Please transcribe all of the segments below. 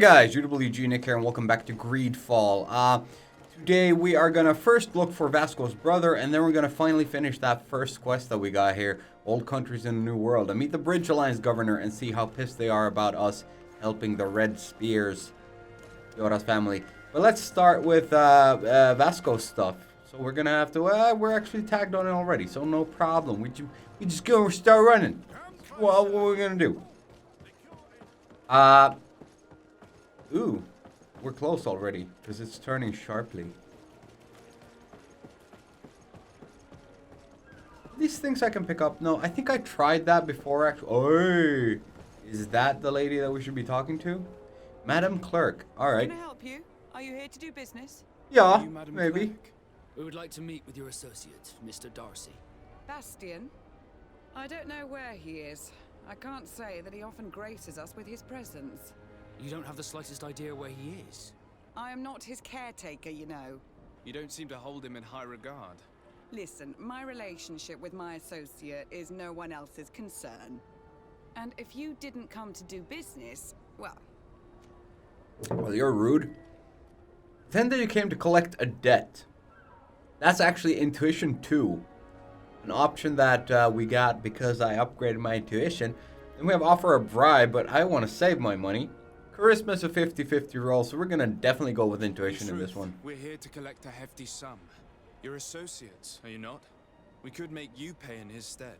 guys, UWG Nick here and welcome back to Greedfall. Today we are going to first look for Vasco's brother and then we're going to finally finish that first quest that we got here, Old Countries in a New World, and meet the Bridge Alliance governor and see how pissed they are about us helping the Red Spears, Yora's family. But let's start with Vasco's stuff. So we're going to have to, we're actually tagged on it already, so no problem. We just go start running. Well, what are we going to do? Ooh, we're close already, because it's turning sharply. These things I can pick up. No, I think I tried that before actually. Oh, is that the lady that we should be talking to? Madam Clerk. Alright. Can I help you? Are you here to do business? Yeah, You, Madam maybe. Clerk? We would like to meet with your associate, Mr. Darcy. Bastian? I don't know where he is. I can't say that he often graces us with his presence. You don't have the slightest idea where he is? I am not his caretaker, you know. You don't seem to hold him in high regard. Listen, my relationship with my associate is no one else's concern. And if you didn't come to do business, well... Well, you're rude. Then that you came to collect a debt. That's actually Intuition 2. An option that we got because I upgraded my intuition. Then we have offer a bribe, but I want to save my money. Charisma's a 50-50 roll, so we're going to definitely go with intuition in this one. We're here to collect a hefty sum. You're associates, are you not? We could make you pay in his stead.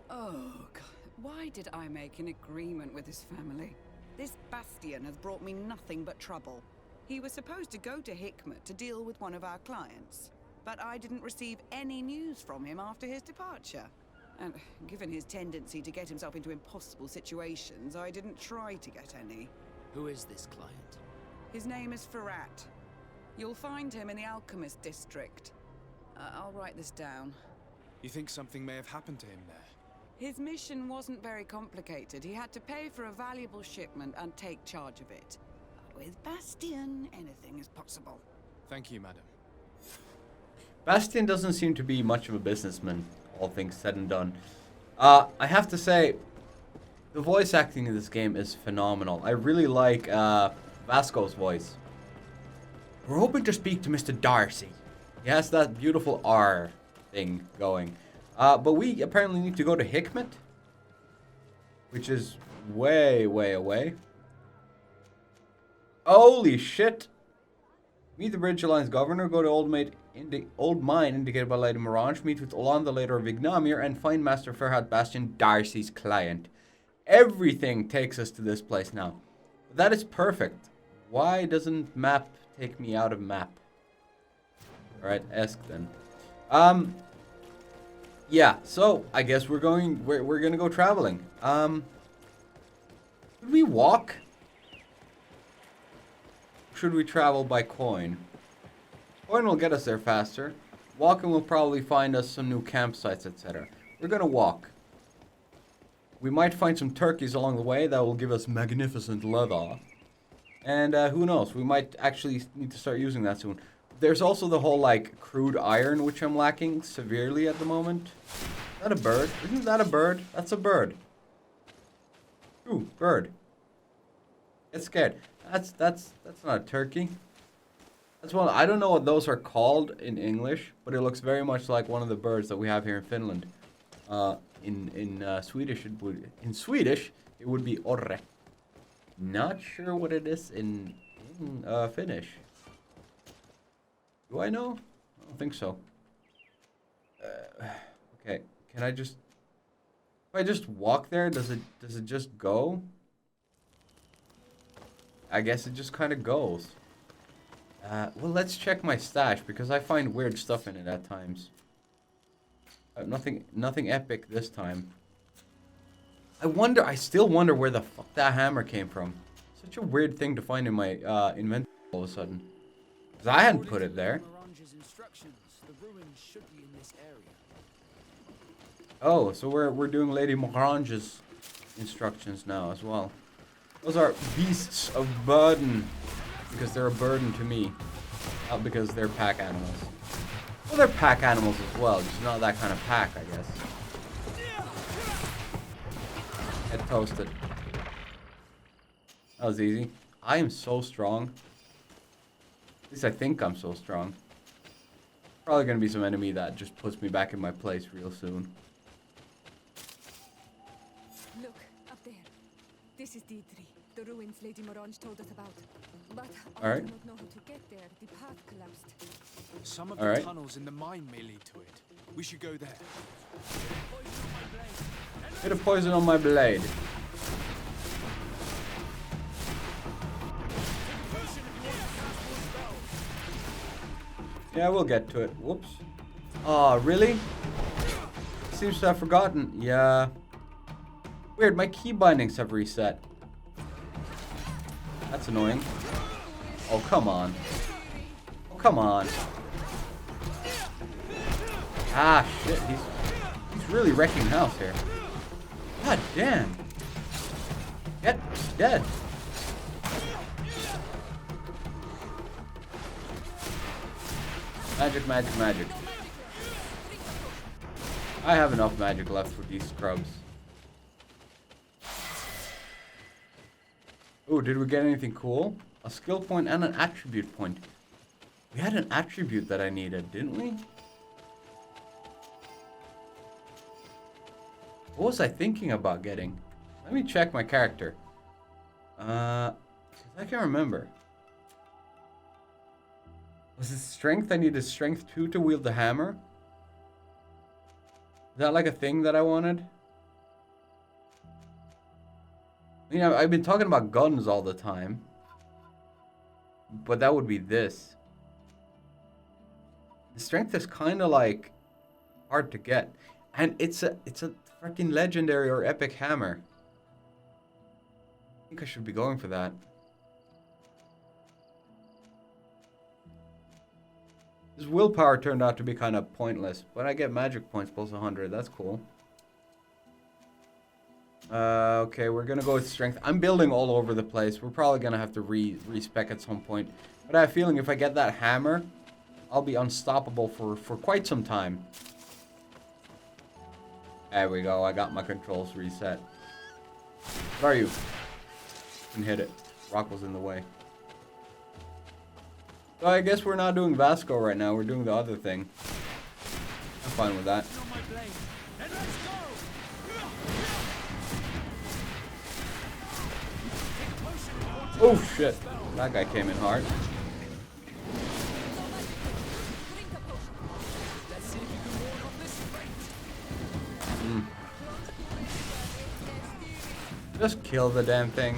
Oh, God. Why did I make an agreement with his family? This Bastian has brought me nothing but trouble. He was supposed to go to Hikmet to deal with one of our clients, but I didn't receive any news from him after his departure. And given his tendency to get himself into impossible situations, I didn't try to get any. Who is this client? His name is Ferrat. You'll find him in the Alchemist District. I'll write this down. You think something may have happened to him there? His mission wasn't very complicated. He had to pay for a valuable shipment and take charge of it. But with Bastian, anything is possible. Thank you, madam. Bastian doesn't seem to be much of a businessman, all things said and done. I have to say, the voice acting in this game is phenomenal. I really like Vasco's voice. We're hoping to speak to Mr. Darcy. He has that beautiful R thing going. But we apparently need to go to Hikmet, which is way, way away. Holy shit! Meet the Bridge Alliance governor, go to Old Mine indicated by Lady Mirage, meet with Olan, the leader of Glendgnamvar, and find Master Ferhat Bastian, Darcy's client. Everything takes us to this place now. That is perfect. Why doesn't map take me out of map? Alright, ask then. Yeah, so I guess we're gonna go traveling. Could we walk? Should we travel by coin? Coin will get us there faster. Walking will probably find us some new campsites, etc. We're gonna walk. We might find some turkeys along the way that will give us magnificent leather. And who knows, we might actually need to start using that soon. There's also the whole, like, crude iron, which I'm lacking severely at the moment. Is that a bird? Isn't that a bird? That's a bird. Ooh, bird. Get scared. That's not a turkey. That's one. I don't know what those are called in English, but it looks very much like one of the birds that we have here in Finland. In Swedish, it would be orre. Not sure what it is in Finnish. Do I know? I don't think so. Okay, can I just... If I just walk there, does it just go? I guess it just kind of goes. Well, let's check my stash, because I find weird stuff in it at times. Nothing epic this time. I still wonder where the fuck that hammer came from. Such a weird thing to find in my inventory all of a sudden. Because I hadn't put it there. Oh, so we're doing Lady Morange's instructions now as well. Those are beasts of burden. Because they're a burden to me. Not because they're pack animals. Well, they're pack animals as well. Just not that kind of pack, I guess. Get toasted. That was easy. I am so strong. At least I think I'm so strong. Probably gonna be some enemy that just puts me back in my place real soon. Look, up there. This is Deidre, the ruins Lady Morange told us about. But I Alright. do not know how to get there. The path collapsed. Some of Alright. the tunnels in the mine may lead to it. We should go there. Bit of poison on my blade. Yeah, we'll get to it. Whoops. Aw, really? Seems to have forgotten. Yeah. Weird, my key bindings have reset. That's annoying. Oh, come on. Oh, come on. Ah, shit. He's really wrecking house here. God damn. Get dead. Magic, magic, magic. I have enough magic left for these scrubs. Oh, did we get anything cool? A skill point and an attribute point. We had an attribute that I needed, didn't we? What was I thinking about getting? Let me check my character. I can't remember. Was it strength? I needed strength 2 to wield the hammer. Is that like a thing that I wanted? You know, I've been talking about guns all the time. But that would be this. The strength is kind of like hard to get. And it's a freaking legendary or epic hammer. I think I should be going for that. This willpower turned out to be kind of pointless, but I get magic points plus 100. That's cool. Okay, we're gonna go with strength. I'm building all over the place. We're probably gonna have to respec at some point. But I have a feeling if I get that hammer, I'll be unstoppable for quite some time. There we go. I got my controls reset. Where are you? Didn't hit it. Rock was in the way. So I guess we're not doing Vasco right now. We're doing the other thing. I'm fine with that. Oh shit. That guy came in hard. Just kill the damn thing.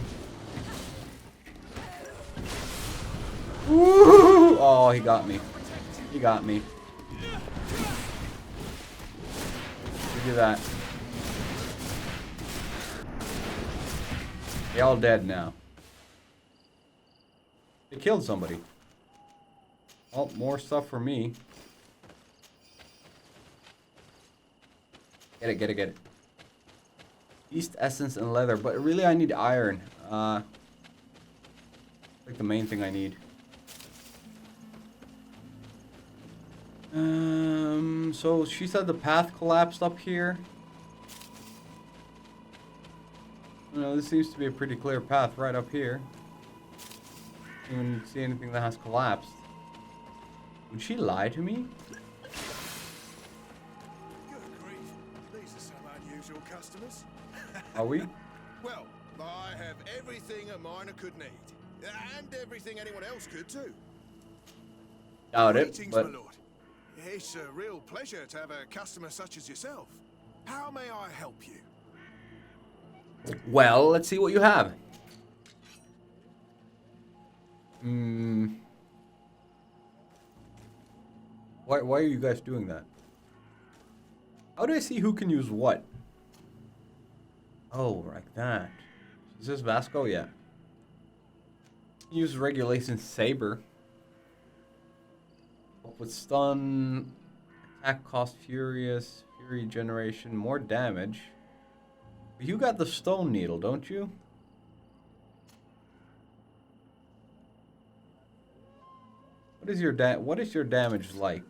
Woo! Oh, he got me. He got me. Look at that. They all dead now. They killed somebody. Oh, more stuff for me. Get it, get it, get it. Yeast essence and leather, but really I need iron. Like the main thing I need. So she said the path collapsed up here. You know, this seems to be a pretty clear path right up here. Don't even see anything that has collapsed. Would she lie to me? Good grief. These are some unusual customers. Are we? Well, I have everything a miner could need. And everything anyone else could too. Doubt it, Greetings, but my lord. It's a real pleasure to have a customer such as yourself. How may I help you? well, let's see what you have. Why are you guys doing that? How do I see who can use what? Oh, like that. Is this Vasco? Yeah. Use regulation saber. Up with stun. Attack cost furious. Fury generation. More damage. You got the stone needle, don't you? What is your damage like?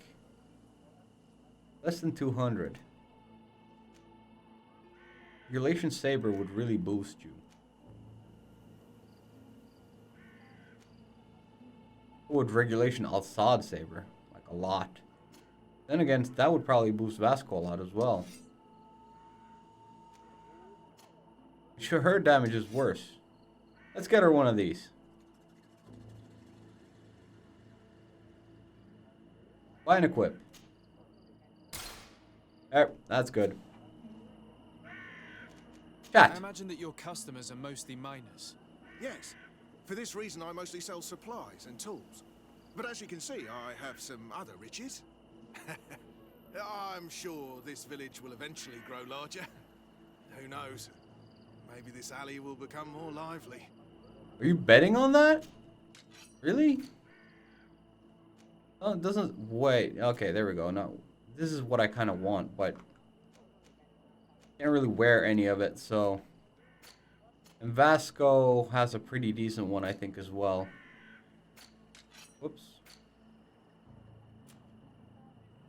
Less than 200. Regulation saber would really boost you. would regulation Al-Sad saber? Like a lot. Then again, that would probably boost Vasco a lot as well. Sure, her damage is worse. Let's get her one of these. Buy and equip. That's good. I Chat. imagine that your customers are mostly miners. Yes. For this reason, I mostly sell supplies and tools. But as you can see, I have some other riches. I'm sure this village will eventually grow larger. Who knows? Maybe this alley will become more lively. Are you betting on that? Really? Oh, it doesn't... Wait. Okay, there we go. No, this is what I kind of want, but... Can't really wear any of it, so... And Vasco has a pretty decent one, I think, as well. Whoops.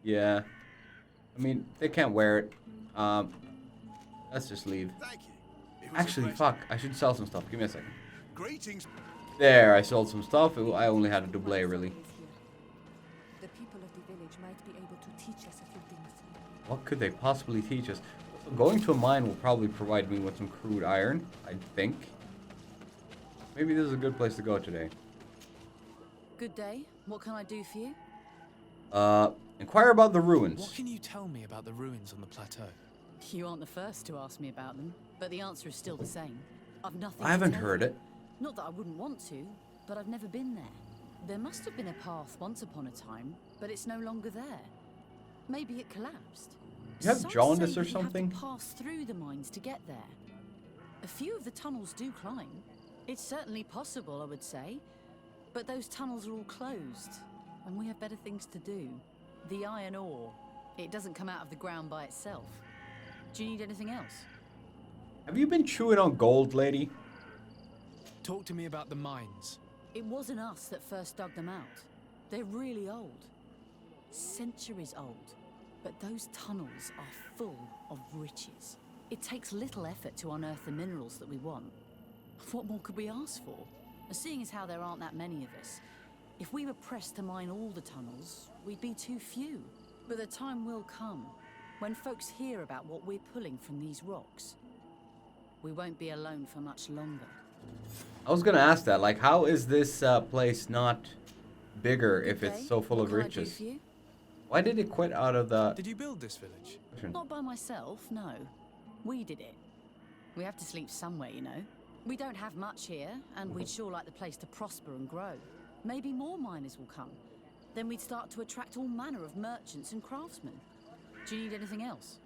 Yeah. I mean, they can't wear it. Let's just leave. Thank you. It was a Actually, pleasure. fuck. I should sell some stuff. Give me a second. Greetings. There, I sold some stuff. I only had a double, really. The people of the village might be able to teach us a few things. What could they possibly teach us? So going to a mine will probably provide me with some crude iron, I think. Maybe this is a good place to go today. Good day. What can I do for you? Inquire about the ruins. What can you tell me about the ruins on the plateau? You aren't the first to ask me about them, but the answer is still the same. I've nothing I haven't to tell heard you. it. Not that I wouldn't want to, but I've never been there. There must have been a path once upon a time, but it's no longer there. Maybe it collapsed. You have Some jaundice say or that you have something? to pass through the mines to get there. A few of the tunnels do climb. It's certainly possible, I would say. But those tunnels are all closed, and we have better things to do. The iron ore, it doesn't come out of the ground by itself. Do you need anything else? Have you been chewing on gold, lady? Talk to me about the mines. It wasn't us that first dug them out. They're really old. Centuries old. But those tunnels are full of riches. It takes little effort to unearth the minerals that we want. What more could we ask for? Seeing as how there aren't that many of us, if we were pressed to mine all the tunnels, we'd be too few. But the time will come when folks hear about what we're pulling from these rocks. We won't be alone for much longer. I was gonna ask that. Like, how is this place not bigger if Okay, it's so full what of can I do riches? for you? Why did it quit out of the... Did you build this village? Not by myself, no. We did it. We have to sleep somewhere, you know. We don't have much here, and we'd sure like the place to prosper and grow. Maybe more miners will come. Then we'd start to attract all manner of merchants and craftsmen. Do you need anything else?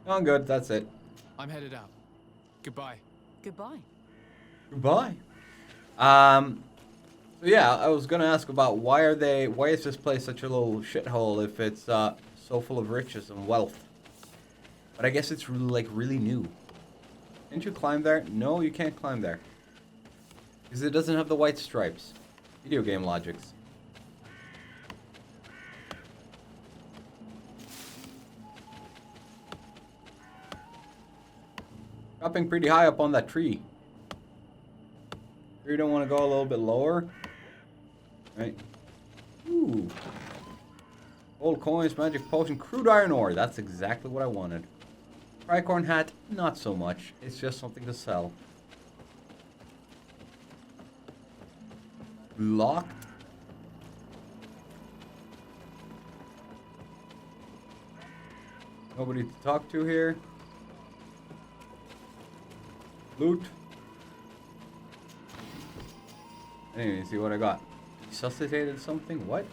I'm good, that's it. I'm headed out. Goodbye. Goodbye. Goodbye. So yeah, I was gonna ask about why is this place such a little shithole if it's so full of riches and wealth? But I guess it's really new. Can't you climb there? No, you can't climb there. Because it doesn't have the white stripes. Video game logics. Dropping pretty high up on that tree. You don't want to go a little bit lower? Right. Ooh. Gold coins, magic potion, crude iron ore. That's exactly what I wanted. Tricorn hat, not so much. It's just something to sell. Locked. Nobody to talk to here. Loot. I didn't even see what I got. Resuscitated something? What?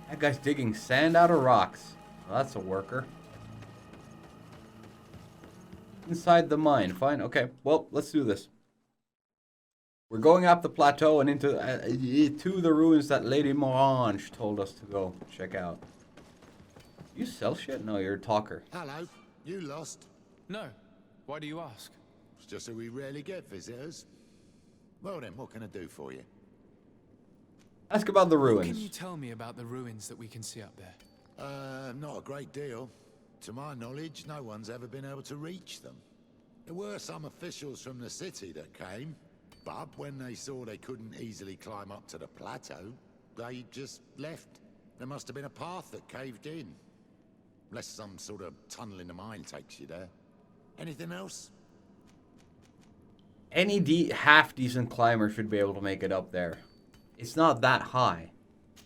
That guy's digging sand out of rocks. Well, that's a worker. Inside the mine. Fine. Okay. Well, let's do this. We're going up the plateau and into to the ruins that Lady Morange told us to go check out. You sell shit? No, you're a talker. Hello. You lost? No. Why do you ask? It's just that we rarely get visitors. Well then, what can I do for you? Ask about the What ruins. can you tell me about the ruins that we can see up there? Not a great deal. To my knowledge, no one's ever been able to reach them. There were some officials from the city that came, But when they saw they couldn't easily climb up to the plateau, they just left. There must have been a path that caved in. Unless some sort of tunnel in the mine takes you there. Anything else? Any half-decent climber should be able to make it up there. It's not that high.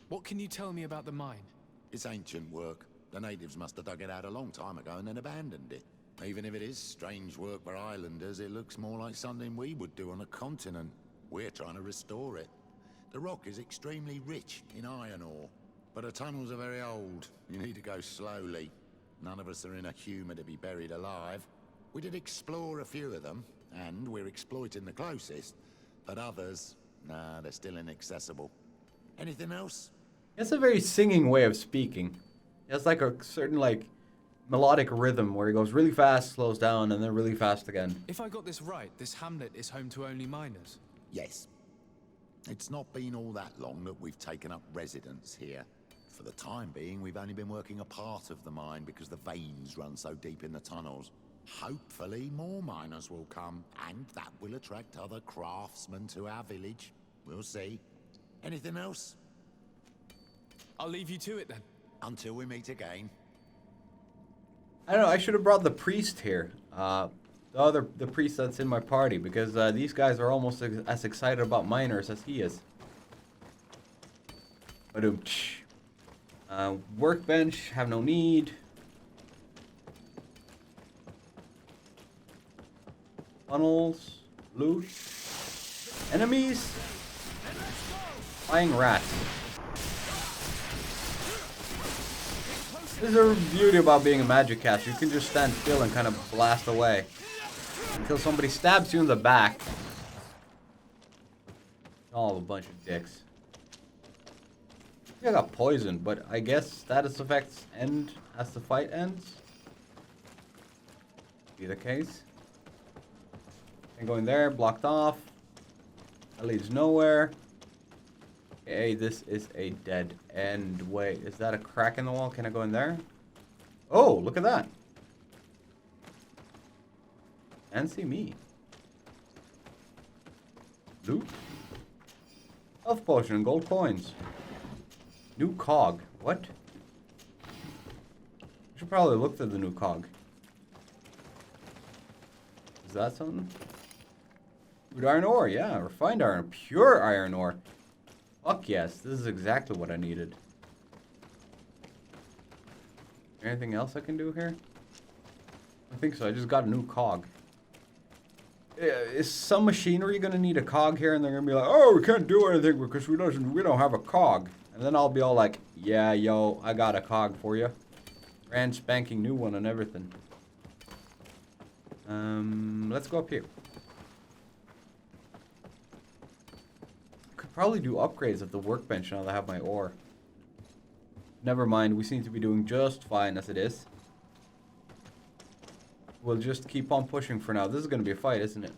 What can you tell me about the mine? It's ancient work. The natives must have dug it out a long time ago and then abandoned it. Even if it is strange work for islanders, it looks more like something we would do on a continent. We're trying to restore it. The rock is extremely rich in iron ore, but the tunnels are very old. You need to go slowly. None of us are in a humour to be buried alive. We did explore a few of them, and we're exploiting the closest. But others, nah, they're still inaccessible. Anything else? It's a very singing way of speaking. It has like a certain like melodic rhythm where he goes really fast, slows down, and then really fast again. If I got this right, this hamlet is home to only miners. Yes. It's not been all that long that we've taken up residence here. For the time being, we've only been working a part of the mine because the veins run so deep in the tunnels. Hopefully, more miners will come, and that will attract other craftsmen to our village. We'll see. Anything else? I'll leave you to it then. Until we meet again. I don't know, I should have brought the priest here. The priest that's in my party, because these guys are almost as excited about miners as he is. Workbench, have no need. Funnels, loot, enemies, flying rats. This is the beauty about being a magic caster. You can just stand still and kind of blast away until somebody stabs you in the back. Oh, a bunch of dicks. I got poisoned, but I guess status effects end as the fight ends. Be the case. And going there, blocked off. That leads nowhere. Okay, this is a dead end. Wait, is that a crack in the wall? Can I go in there? Oh, look at that. And see me. Loot. Health potion and gold coins. New cog. What? I should probably look through the new cog. Is that something? Good iron ore, yeah. Refined iron. Pure iron ore. Fuck yes. This is exactly what I needed. Anything else I can do here? I think so. I just got a new cog. Is some machinery going to need a cog here? And they're going to be like, oh, we can't do anything because we don't have a cog. And then I'll be all like, yeah, yo, I got a cog for you. Brand spanking new one and everything. Let's go up here. Could probably do upgrades of the workbench now that I have my ore. Never mind, we seem to be doing just fine as it is. We'll just keep on pushing for now. This is going to be a fight, isn't it?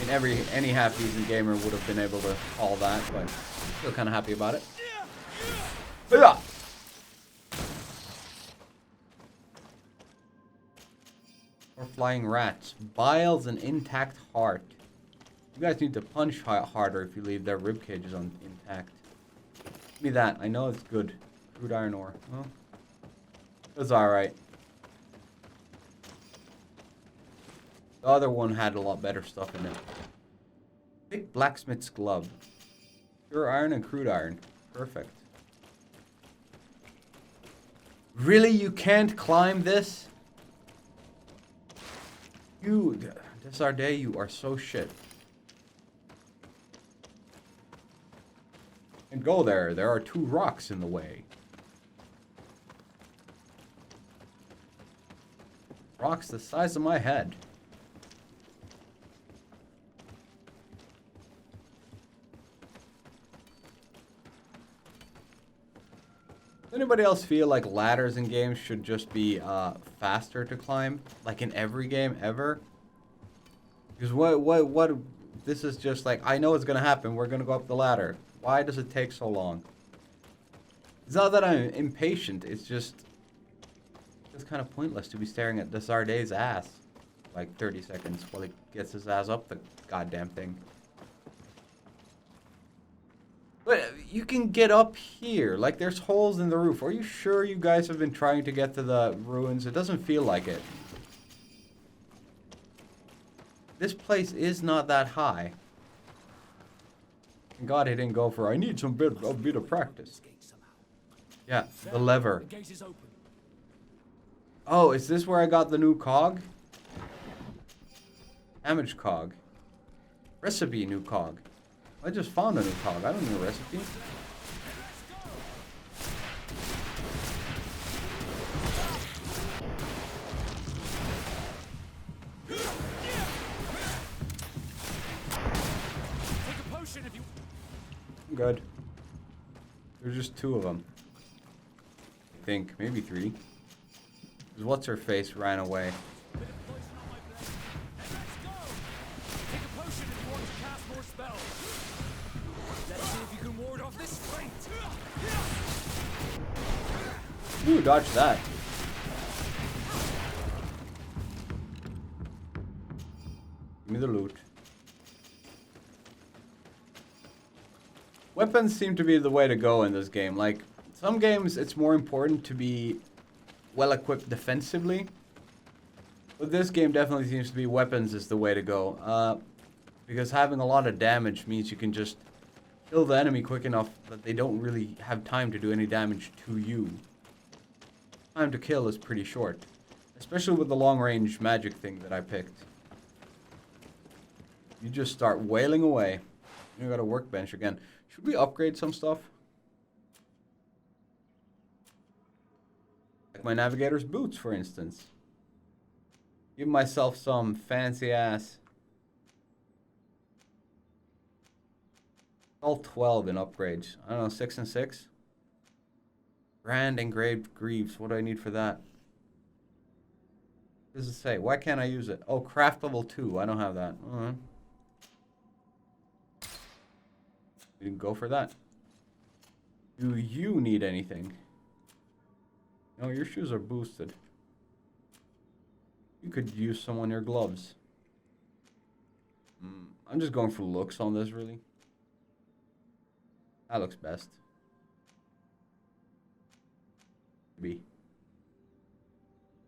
I mean, any half-decent gamer would have been able to call that, but still kind of happy about it. Yeah. Or flying rats. Biles and intact heart. You guys need to punch harder if you leave their rib cages intact. Give me that. I know it's good. Crude iron ore. Well, it's alright. The other one had a lot better stuff in it. Big blacksmith's glove. Pure iron and crude iron. Perfect. Really? You can't climb this? You, Desarde, you are so shit. And go there. There are 2 rocks in the way. Rocks the size of my head. Does anybody else feel like ladders in games should just be faster to climb? Like in every game ever? Because what this is just like, I know it's gonna happen, we're gonna go up the ladder. Why does it take so long? It's not that I'm impatient, it's just kind of pointless to be staring at Desarde's ass like 30 seconds while he gets his ass up the goddamn thing. But you can get up here. Like, there's holes in the roof. Are you sure you guys have been trying to get to the ruins? It doesn't feel like it. This place is not that high. Thank God he didn't go for, I need some bit of practice. Yeah, the lever. The gate is open. Oh, is this where I got the new cog? Damage cog. Recipe new cog. I just found a new cog. I don't need a recipe. Take a potion if you... I'm good. There's just 2 of them. I think. Maybe 3. Because what's her face ran away. Bit of poison on my blade. And let's go! Take a potion if you want to cast more spells. Let's see if you can ward off this fight. Ooh, dodge that. Give me the loot. Weapons seem to be the way to go in this game. Like, some games it's more important to be well equipped defensively. But this game definitely seems to be weapons is the way to go. Because having a lot of damage means you can just kill the enemy quick enough that they don't really have time to do any damage to you. Time to kill is pretty short. Especially with the long range magic thing that I picked. You just start wailing away. You got a workbench again. Should we upgrade some stuff? Like my navigator's boots, for instance. Give myself some fancy ass. All 12 in upgrades. I don't know, 6 and 6? Grand engraved greaves. What do I need for that? What does it say? Why can't I use it? Oh, craft level 2. I don't have that. We didn't go for that. Do you need anything? No, your shoes are boosted. You could use some on your gloves. I'm just going for looks on this, really. That looks best. B.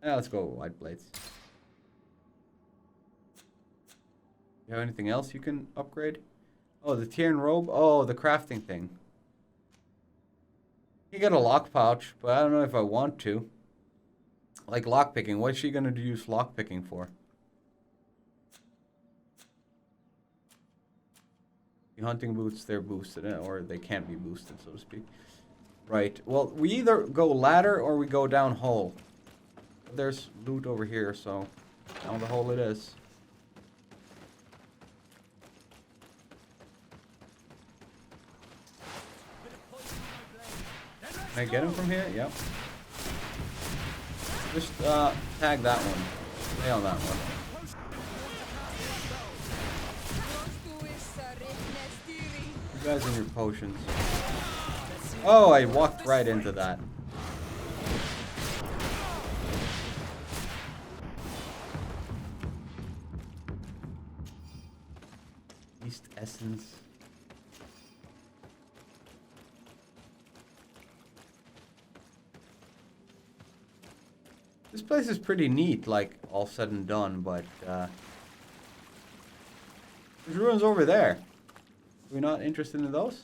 Yeah, let's go with white plates. You have anything else you can upgrade? Oh, the Tieran robe? Oh, the crafting thing. You get a lock pouch, but I don't know if I want to. Like lockpicking. What's she gonna use lockpicking for? The hunting boots, they're boosted, or they can't be boosted, so to speak. Right. Well, we either go ladder or we go down hole. There's loot over here, so down the hole it is. Can I get him from here? Yep. Just tag that one. Stay on that one. You guys and your potions. Oh, I walked right into that. East Essence. This place is pretty neat, like, all said and done, but, there's ruins over there. Are we not interested in those?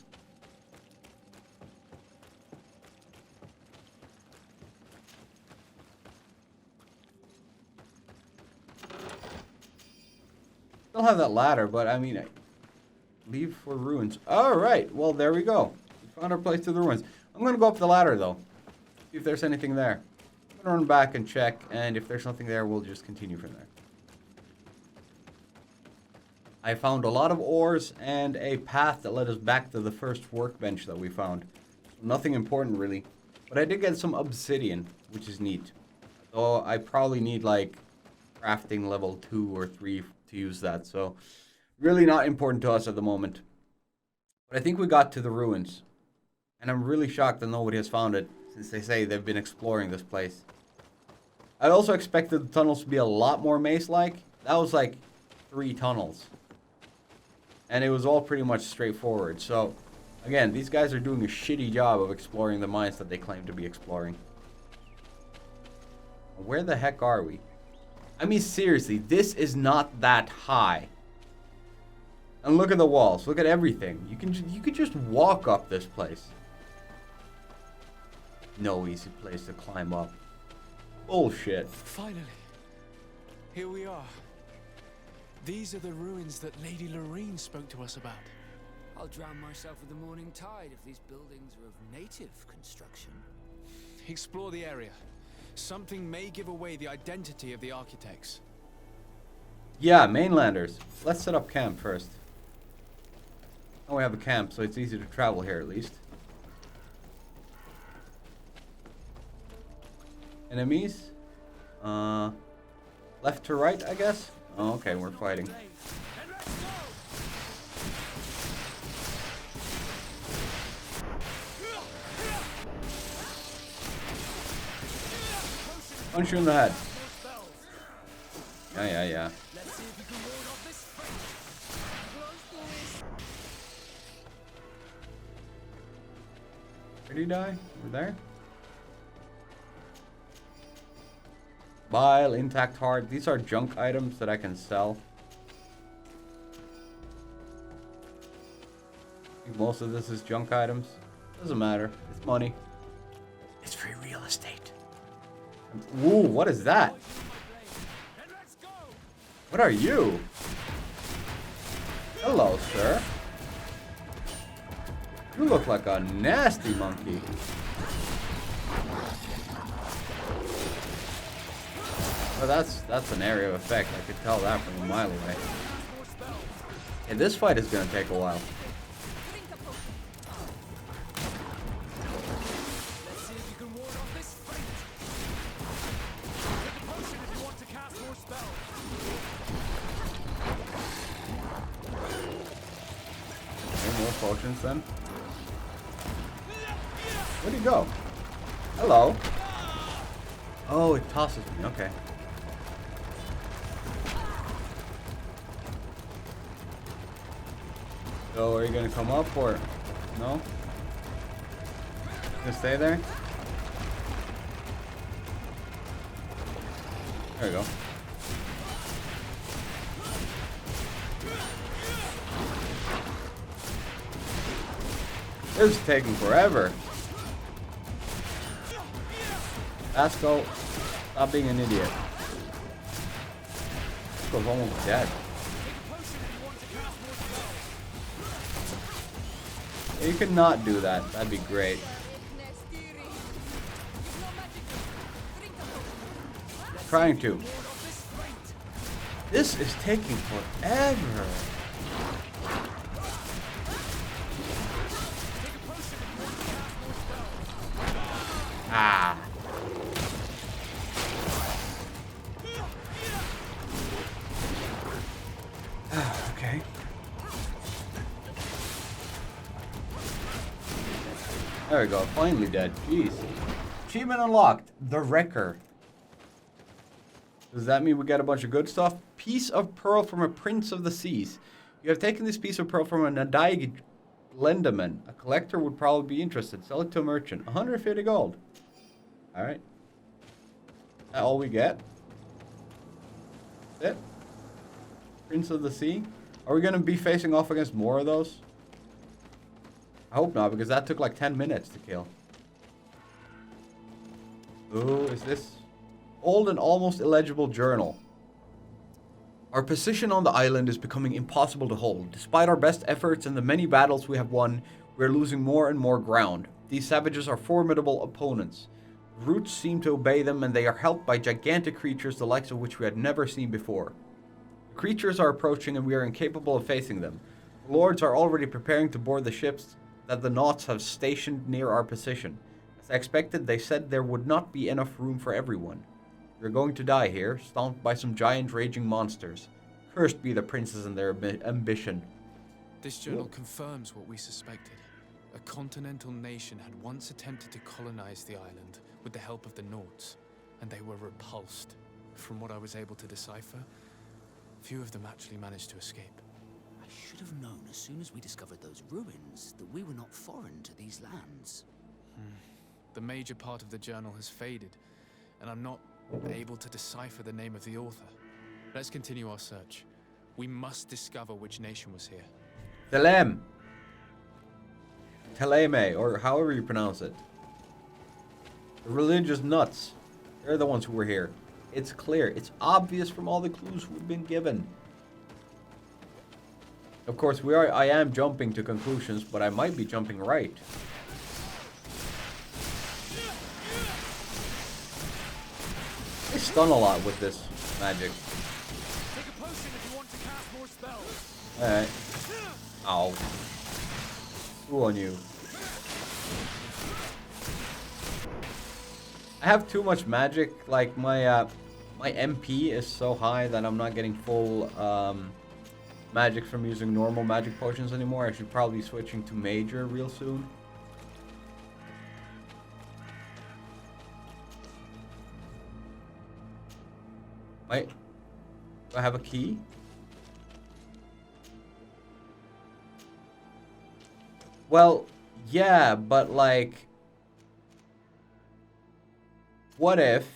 Still have that ladder, but, I mean, leave for ruins. Alright, well, there we go. We found our place to the ruins. I'm gonna go up the ladder, though. See if there's anything there. Run back and check, and if there's nothing there, we'll just continue from there. I found a lot of ores and a path that led us back to the first workbench that we found. Nothing important, really. But I did get some obsidian, which is neat. So I probably need, like, crafting level 2 or 3 to use that. So really not important to us at the moment. But I think we got to the ruins. And I'm really shocked that nobody has found it, since they say they've been exploring this place. I also expected the tunnels to be a lot more maze-like, That was like 3 tunnels. And it was all pretty much straightforward. So, again, these guys are doing a shitty job of exploring the mines that they claim to be exploring. Where the heck are we? I mean, seriously, this is not that high. And look at the walls. Look at everything. You could just walk up this place. No easy place to climb up. Bullshit. Finally, here we are. These are the ruins that Lady Lorene spoke to us about. I'll drown myself with the morning tide if these buildings are of native construction. Explore the area. Something may give away the identity of the architects. Yeah, mainlanders. Let's set up camp first. Oh, we have a camp, so it's easy to travel here at least. Enemies? Left to right, I guess? Oh, okay, we're fighting. Punch you in the head. Yeah. Where did he die? Over there? Bile, intact heart. These are junk items that I can sell. I think most of this is junk items. Doesn't matter. It's money. It's free real estate. Ooh, what is that? What are you? Hello, sir. You look like a nasty monkey. Oh, that's an area of effect. I could tell that from a mile away. And this fight is gonna take a while. Okay, more potions then. Where'd he go? Hello. Oh, it tosses me. Okay. So, are you gonna come up or no? Gonna stay there? There we go. This is taking forever. Asco, stop being an idiot. Asco's almost dead. You could not do that. That'd be great. Trying to. This is taking forever. Ah. Okay. There we go. Finally dead. Jeez. Achievement unlocked. The Wrecker. Does that mean we get a bunch of good stuff? Piece of pearl from a prince of the seas. You have taken this piece of pearl from a Nádaig Glendemen. A collector would probably be interested. Sell it to a merchant. 150 gold. Alright. That all we get? That's it? Prince of the Sea? Are we going to be facing off against more of those? I hope not, because that took like 10 minutes to kill. Ooh, is this... Old and almost illegible journal. Our position on the island is becoming impossible to hold. Despite our best efforts and the many battles we have won, we are losing more and more ground. These savages are formidable opponents. Roots seem to obey them, and they are helped by gigantic creatures the likes of which we had never seen before. The creatures are approaching, and we are incapable of facing them. The lords are already preparing to board the ships that the Nauts have stationed near our position. As I expected, they said there would not be enough room for everyone. We are going to die here, stomped by some giant raging monsters. Cursed be the princes and their ambition. This journal confirms what we suspected. A continental nation had once attempted to colonize the island with the help of the Nauts, and they were repulsed. From what I was able to decipher, Few of them actually managed to escape. I should have known as soon as we discovered those ruins that we were not foreign to these lands. The major part of the journal has faded, and I'm not able to decipher the name of the author. Let's continue our search. We must discover which nation was here. Thelem. Theleme, or however you pronounce it. The religious nuts. They're the ones who were here. It's clear. It's obvious from all the clues we've been given. Of course, I am jumping to conclusions, but I might be jumping right. I stun a lot with this magic. Take a potion if you want to cast more spells. Alright. Ow. Who on you? I have too much magic. Like my MP is so high that I'm not getting full magic from using normal magic potions anymore. I should probably be switching to major real soon. Wait. Do I have a key? Well, yeah, but like, what if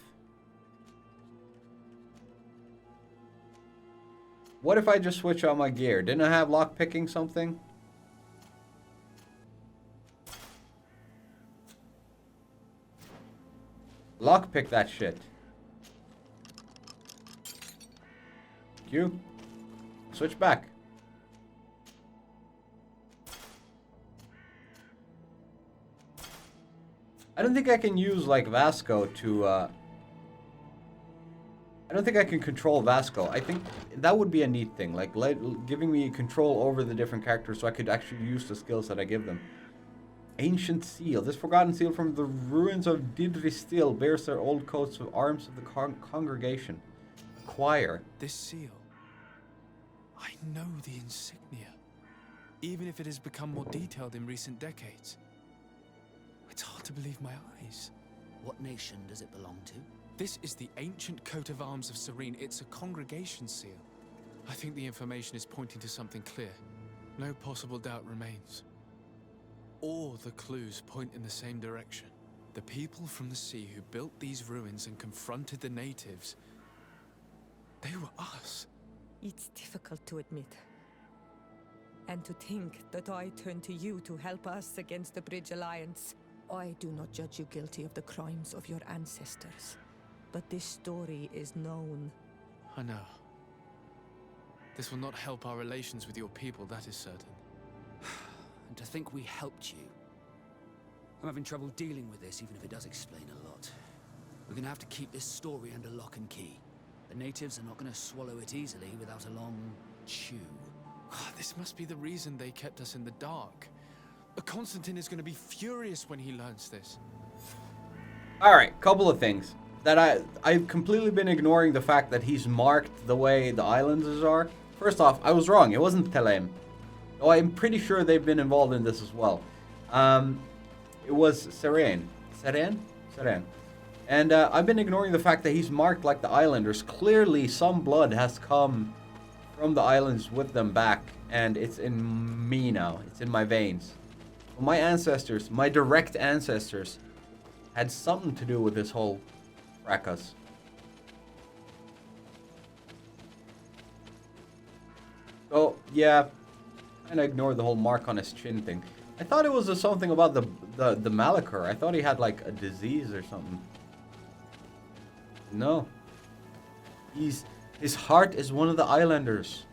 I just switch out my gear? Didn't I have lockpicking something? Lockpick that shit. You switch back. I don't think I can use like Vasco to I don't think I can control Vasco. I think that would be a neat thing, like giving me control over the different characters so I could actually use the skills that I give them. Ancient seal. This forgotten seal from the ruins of Didristil bears their old coats of arms of the congregation. Choir. This seal. I know the insignia, even if it has become more detailed in recent decades. It's hard to believe my eyes. What nation does it belong to? This is the ancient coat of arms of Serene. It's a congregation seal. I think the information is pointing to something clear. No possible doubt remains. All the clues point in the same direction. The people from the sea who built these ruins and confronted the natives, they were us. It's difficult to admit. And to think that I turn to you to help us against the Bridge Alliance. I do not judge you guilty of the crimes of your ancestors. But this story is known. I know. This will not help our relations with your people, that is certain. And to think we helped you. I'm having trouble dealing with this, even if it does explain a lot. We're gonna have to keep this story under lock and key. The natives are not gonna swallow it easily without a long chew. This must be the reason they kept us in the dark. Constantine is gonna be furious when he learns this. Alright, couple of things. That I've completely been ignoring the fact that he's marked the way the islands are. First off, I was wrong. It wasn't Thelem. Oh, I'm pretty sure they've been involved in this as well. It was Serene. Serene? And I've been ignoring the fact that he's marked like the islanders. Clearly, some blood has come from the islands with them back. And it's in me now. It's in my veins. My ancestors, my direct ancestors, had something to do with this whole fracas. So, yeah, kind of ignored the whole mark on his chin thing. I thought it was something about the Malachor. I thought he had like a disease or something. No. His heart is one of the islanders.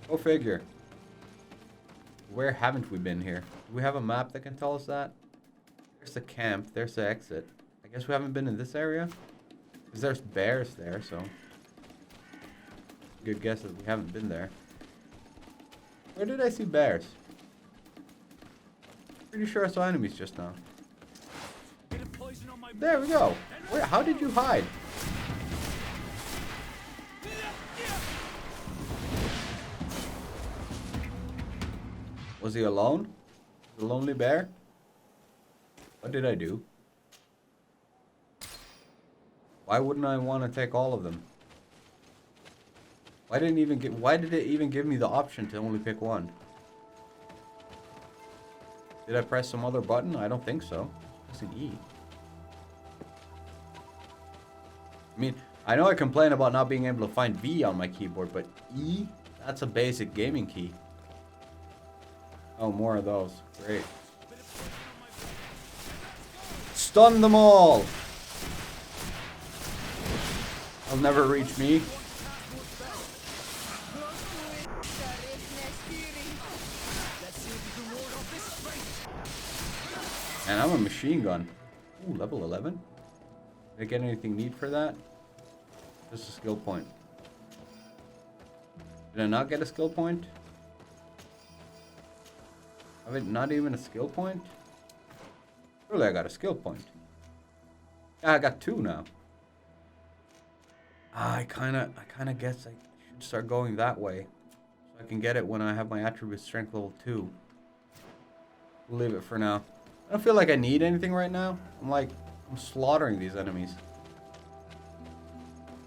Go figure. Where haven't we been here? Do we have a map that can tell us that? There's the camp. There's the exit. I guess we haven't been in this area. Because there's bears there, so. Good guess that we haven't been there. Where did I see bears? Pretty sure I saw enemies just now. There we go. Where? How did you hide? Was he alone? The lonely bear? What did I do? Why wouldn't I want to take all of them? Why did it even give me the option to only pick one? Did I press some other button? I don't think so. It's an E. I mean, I know I complain about not being able to find V on my keyboard, but E? That's a basic gaming key. Oh, more of those. Great. Stun them all! They'll never reach me. And I'm a machine gun. Ooh, level 11? Did I get anything neat for that? Just a skill point. Did I not get a skill point? Have it not even a skill point? Surely I got a skill point. Yeah, I got 2 now. I kinda guess I should start going that way. So I can get it when I have my attribute strength level 2. We'll leave it for now. I don't feel like I need anything right now. I'm slaughtering these enemies.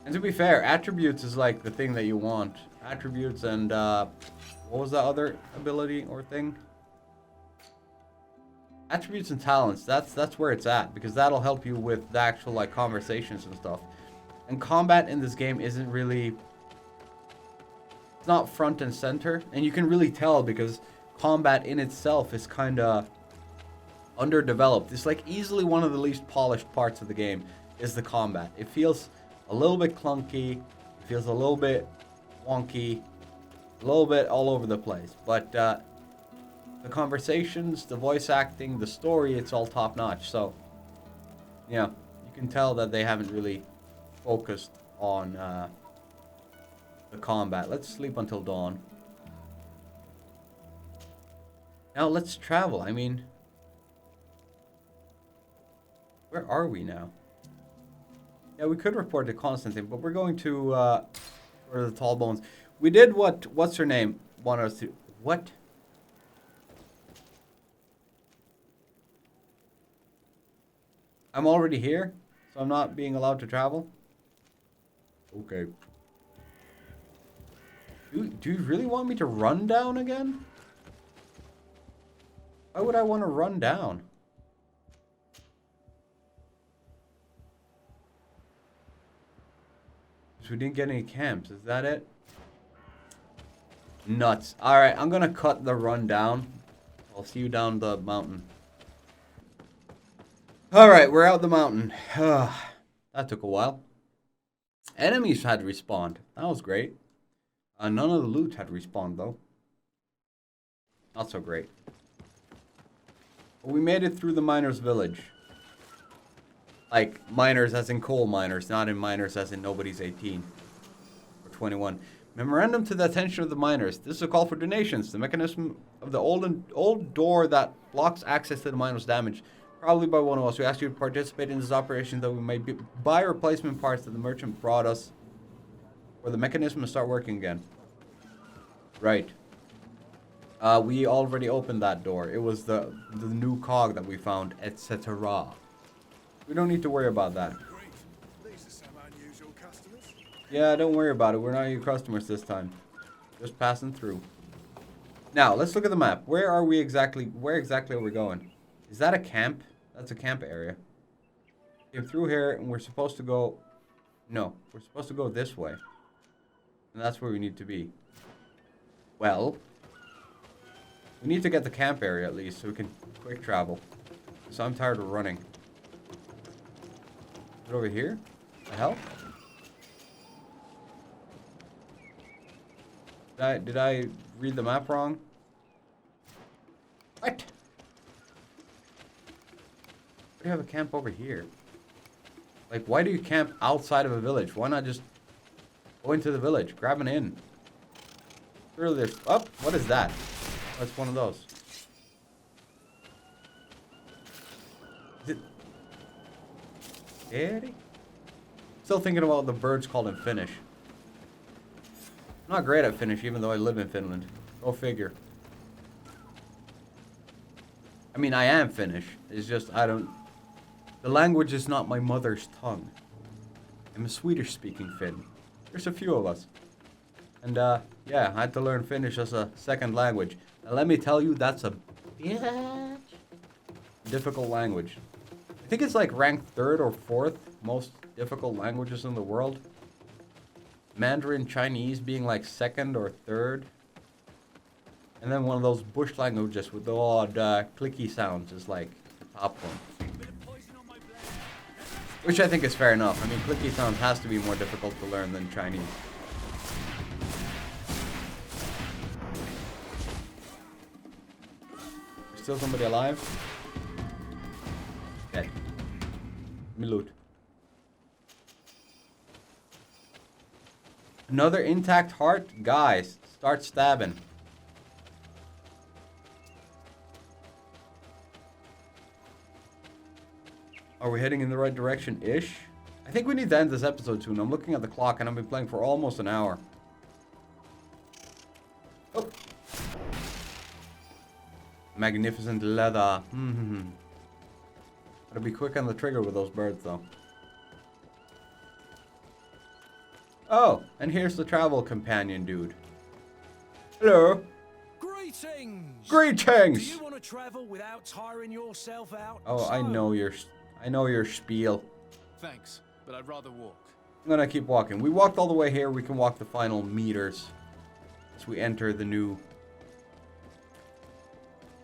And to be fair, attributes is like the thing that you want. Attributes and, what was that other ability or thing? Attributes and talents, that's where it's at. Because that'll help you with the actual, like, conversations and stuff. And combat in this game isn't really... It's not front and center. And you can really tell because combat in itself is kinda... underdeveloped. It's like easily one of the least polished parts of the game is the combat. It feels a little bit clunky, it feels a little bit wonky, a little bit all over the place. But the conversations, the voice acting, the story, it's all top notch. So yeah, you can tell that they haven't really focused on the combat. Let's sleep until dawn. Now let's travel. I mean, where are we now? Yeah, we could report to Constantine, but we're going to for the Tall Bones. We did what's her name wanted us to. What? I'm already here, so I'm not being allowed to travel? Okay. Do you really want me to run down again? Why would I want to run down? We didn't get any camps. Is that it? Nuts. Alright, I'm gonna cut the run down. I'll see you down the mountain. Alright, we're out the mountain. That took a while. Enemies had respawned. That was great. None of the loot had respawned, though. Not so great. But we made it through the miners' village. Like, miners as in coal miners, not in miners as in nobody's 18 or 21. Memorandum to the attention of the miners. This is a call for donations. The mechanism of the old door that blocks access to the mine was damaged, probably by one of us. We ask you to participate in this operation that we may buy replacement parts that the merchant brought us for the mechanism to start working again. Right. We already opened that door. It was the new cog that we found, etc. We don't need to worry about that. These are some unusual customers. Yeah, don't worry about it. We're not your customers this time. Just passing through. Now, let's look at the map. Where exactly are we going? Is that a camp? That's a camp area. Came through here and we're supposed to go... No, we're supposed to go this way. And that's where we need to be. Well, we need to get the camp area at least so we can quick travel. So I'm tired of running. Is it over here? The hell? Did I read the map wrong? What? Why do you have a camp over here? Like, why do you camp outside of a village? Why not just go into the village? Grab an inn. Surely there's... Oh, what is that? Oh, it's one of those. Is it... Scary? Still thinking about the birds called in Finnish. I'm not great at Finnish, even though I live in Finland. Go figure. I mean, I am Finnish. It's just, I don't... The language is not my mother's tongue. I'm a Swedish-speaking Finn. There's a few of us. And yeah, I had to learn Finnish as a second language. And let me tell you, that's a bitch difficult language. I think it's like ranked 3rd or 4th most difficult languages in the world. Mandarin Chinese being like 2nd or 3rd. And then one of those bush languages with the odd clicky sounds is like the top one. Which I think is fair enough. I mean, clicky sounds has to be more difficult to learn than Chinese. There's still somebody alive? Dead. Let me loot. Another intact heart? Guys, start stabbing. Are we heading in the right direction-ish? I think we need to end this episode soon. I'm looking at the clock and I've been playing for almost an hour. Oh. Magnificent leather. Gotta be quick on the trigger with those birds, though. Oh, and here's the travel companion dude. Hello. Greetings! Greetings! Do you want to travel without tiring yourself out? Oh, I know your spiel. Thanks, but I'd rather walk. I'm gonna keep walking. We walked all the way here. We can walk the final meters as we enter the new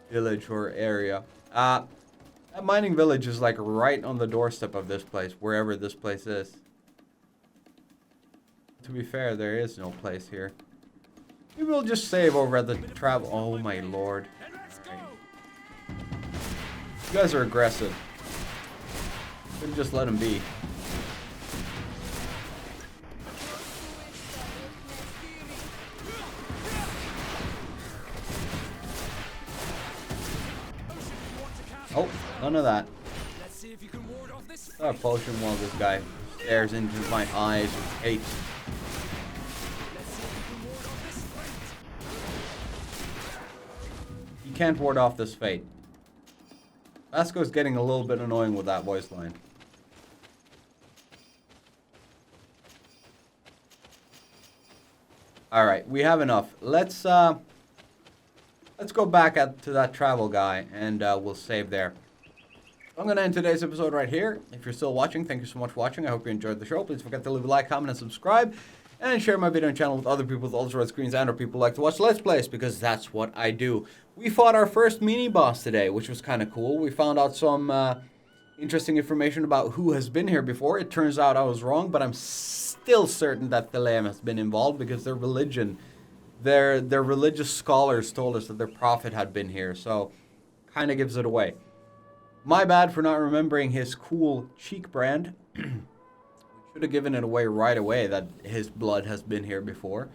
village or area. That mining village is like right on the doorstep of this place, wherever this place is. To be fair, there is no place here. Maybe we'll just save over at the travel. Oh my lord. Right. You guys are aggressive. Couldn't just let him be. Oh, none of that. Let's see if you can ward off this. A potion while this guy stares into my eyes with hate. He can't ward off this fate. Vasco's getting a little bit annoying with that voice line. Alright, we have enough. Let's go back to that travel guy and we'll save there. I'm going to end today's episode right here. If you're still watching, thank you so much for watching. I hope you enjoyed the show. Please forget to leave a like, comment, and subscribe. And share my video and channel with other people with ultra-wide screens and or people who like to watch Let's Plays, because that's what I do. We fought our first mini-boss today, which was kind of cool. We found out some interesting information about who has been here before. It turns out I was wrong, but I'm still certain that Theleum has been involved because their religion, their religious scholars told us that their prophet had been here. So, kind of gives it away. My bad for not remembering his cool cheek brand. Should have given it away right away that his blood has been here before.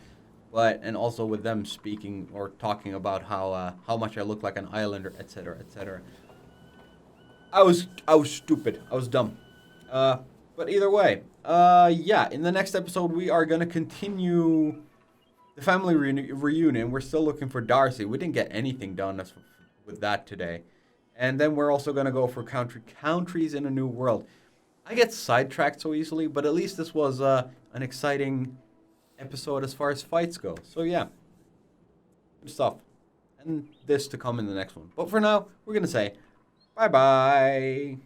But, and also with them speaking or talking about how much I look like an islander, etc., etc. I was stupid. I was dumb. But either way, yeah, in the next episode we are going to continue the family reunion. We're still looking for Darcy. We didn't get anything done with that today. And then we're also going to go for countries in a new world. I get sidetracked so easily, but at least this was an exciting episode as far as fights go. So yeah, good stuff. And this to come in the next one. But for now, we're going to say bye-bye.